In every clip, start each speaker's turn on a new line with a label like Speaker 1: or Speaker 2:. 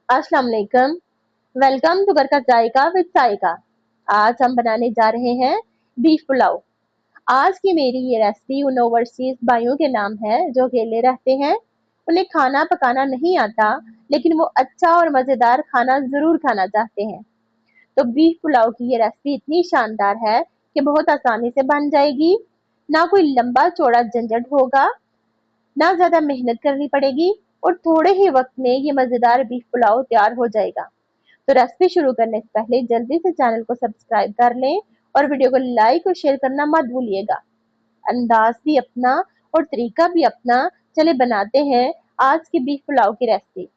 Speaker 1: अस्सलाम वालेकुम। Welcome to घर का जायका विद साइका। आज हम बनाने जा रहे हैं बीफ पुलाव। आज की मेरी ये रेसिपी उन ओवरसीज भाइयों के नाम है जो अकेले रहते हैं, उन्हें खाना पकाना नहीं आता, लेकिन वो अच्छा और मजेदार खाना जरूर खाना चाहते हैं। तो बीफ पुलाव की ये रेसिपी इतनी शानदार है कि बहुत आसानी से बन जाएगी। ना कोई लंबा चौड़ा झंझट होगा, ना ज्यादा मेहनत करनी पड़ेगी, और थोड़े ही वक्त में ये मजेदार बीफ पुलाव तैयार हो जाएगा। तो रेसिपी शुरू करने से पहले जल्दी से चैनल को सब्सक्राइब कर लें और वीडियो को लाइक और शेयर करना मत भूलिएगा। अंदाज भी अपना और तरीका भी अपना। चले बनाते हैं आज की बीफ पुलाव की रेसिपी।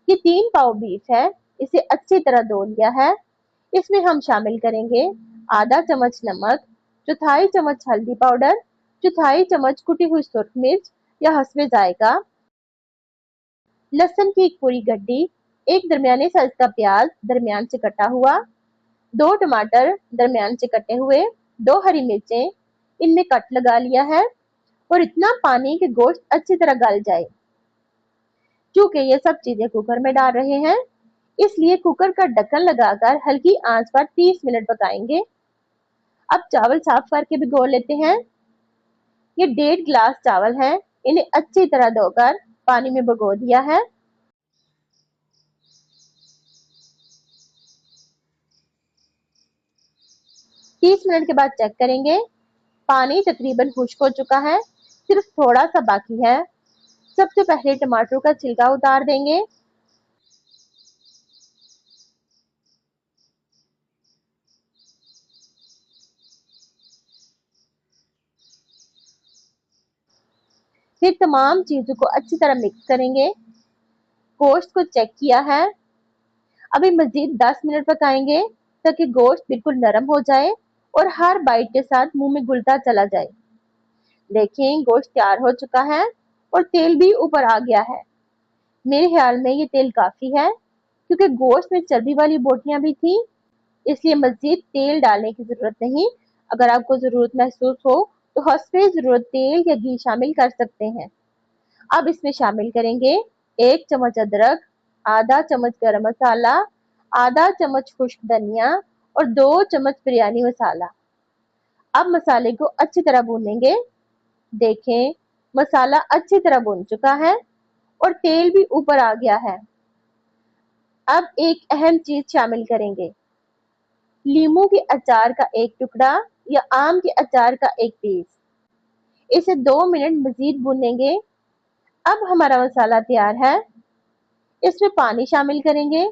Speaker 1: ये 3 पाव बीफ है, इसे अच्छी तरह धो लिया है। इसमें हम शामिल करेंगे आधा चम्मच नमक, चौथाई चम्मच हल्दी पाउडर, चौथाई चम्मच कुटी हुई सुरख मिर्च या हस्बे जायका, लहसुन की एक पूरी गड्डी, एक दरमियाने साइज का प्याज दरमियान से कटा हुआ, 2 टमाटर दरमियान से कटे हुए, 2 हरी मिर्चें, इनमें कट लगा लिया है, और इतना पानी कि गोश्त अच्छी तरह गल जाए। चूंकि ये सब चीजें कुकर में डाल रहे हैं, इसलिए कुकर का ढक्कन लगाकर हल्की आंच पर 30 मिनट पकाएंगे। अब चावल साफ करके भिगो लेते हैं। ये 1.5 गिलास चावल हैं, इन्हें अच्छी तरह धोकर पानी में भिगो दिया है। 30 मिनट के बाद चेक करेंगे, पानी तकरीबन खुश्क हो चुका है, सिर्फ थोड़ा सा बाकी है। सबसे पहले टमाटर का छिलका उतार देंगे। फिर तमाम चीजों को अच्छी तरह मिक्स करेंगे। गोश्त को चेक किया है। अभी मजीद 10 मिनट पकाएंगे ताकि गोश्त बिल्कुल नरम हो जाए और हर बाइट के साथ मुंह में घुलता चला जाए। देखें, गोश्त तैयार हो चुका है और तेल भी ऊपर आ गया है। मेरे ख्याल में ये तेल काफी है, क्योंकि गोश्त में चर्बी वाली बोटियां भी थी, इसलिए मजीद तेल डालने की जरूरत नहीं। अगर आपको जरूरत महसूस हो तो हस्बे जरूरत तेल या घी शामिल कर सकते हैं। अब इसमें शामिल करेंगे 1 चम्मच अदरक, आधा चम्मच गरम मसाला, आधा चम्मच खुश्क धनिया और 2 चम्मच बिरयानी मसाला। अब मसाले को अच्छी तरह भूनेंगे। देखें, मसाला अच्छी तरह भुन चुका है और तेल भी ऊपर आ गया है। अब एक अहम चीज शामिल करेंगे, लीमू के अचार का एक टुकड़ा या आम के अचार का एक पीस। इसे 2 मिनट मजीद भूनेंगे। अब हमारा मसाला तैयार है। इसमें पानी शामिल करेंगे।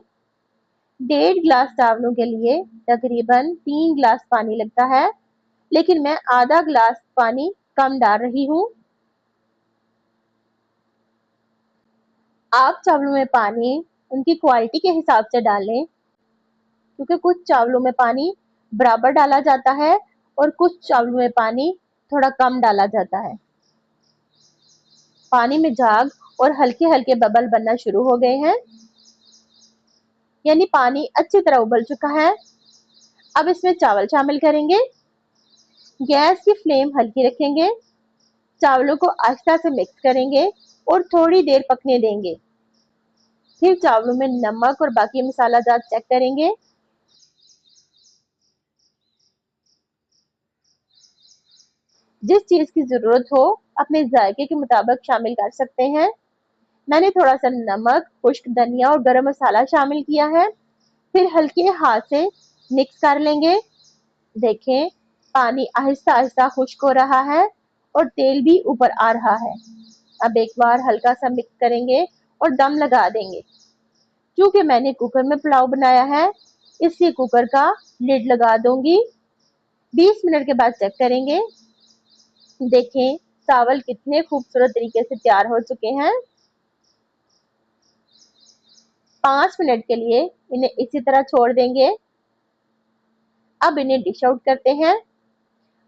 Speaker 1: 1.5 गिलास चावलों के लिए तकरीबन 3 गिलास पानी लगता है, लेकिन मैं आधा गिलास पानी कम डाल रही हूँ। आप चावलों में पानी उनकी क्वालिटी के हिसाब से डालें, क्योंकि कुछ चावलों में पानी बराबर डाला जाता है और कुछ चावलों में पानी थोड़ा कम डाला जाता है। पानी में झाग और हल्के हल्के बबल बनना शुरू हो गए हैं, यानी पानी अच्छी तरह उबल चुका है। अब इसमें चावल शामिल करेंगे। गैस की फ्लेम हल्की रखेंगे। चावलों को आहिस्ता से मिक्स करेंगे और थोड़ी देर पकने देंगे। फिर चावलों में नमक और बाकी मसाला जात चेक करेंगे। जिस चीज की जरूरत हो अपने जायके के मुताबिक शामिल कर सकते हैं। मैंने थोड़ा सा नमक, खुश्क धनिया और गरम मसाला शामिल किया है। फिर हल्के हाथ से मिक्स कर लेंगे। देखें, पानी आहिस्ता आहिस्ता खुश्क हो रहा है और तेल भी ऊपर आ रहा है। अब एक बार हल्का सा मिक्स करेंगे और दम लगा देंगे। क्योंकि मैंने कुकर में पुलाव बनाया है, इसलिए कुकर का लिड लगा दूंगी। 20 मिनट के बाद चेक करेंगे। देखें, चावल कितने खूबसूरत तरीके से तैयार हो चुके हैं। 5 मिनट के लिए इन्हें इसी तरह छोड़ देंगे। अब इन्हें डिश आउट करते हैं।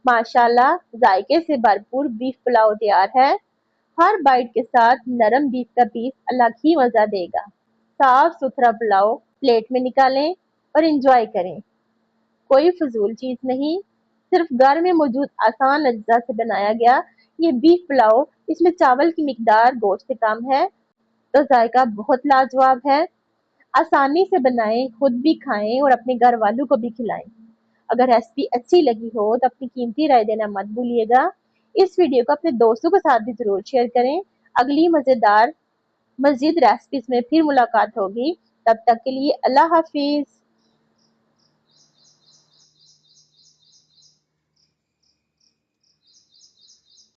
Speaker 1: माशाल्लाह, जायके से भरपूर बीफ पुलाव तैयार है। हर बाइट के साथ नरम बीफ का पीस अलग ही मजा देगा। साफ सुथरा पुलाव प्लेट में निकालें और एंजॉय करें। कोई फजूल चीज नहीं, सिर्फ घर में मौजूद आसान अज्जा से बनाया गया ये बीफ पुलाव। इसमें चावल की मिकदार गोश्त से कम है, तो जायका बहुत लाजवाब है। आसानी से बनाएं, खुद भी खाएं और अपने घर वालों को भी खिलाएं। अगर रेसिपी अच्छी लगी हो तो अपनी कीमती राय देना मत भूलिएगा। इस वीडियो को अपने दोस्तों के साथ भी जरूर शेयर करें। अगली मजेदार मजीद रेसिपीज में फिर मुलाकात होगी। तब तक के लिए अल्लाह हाफिज।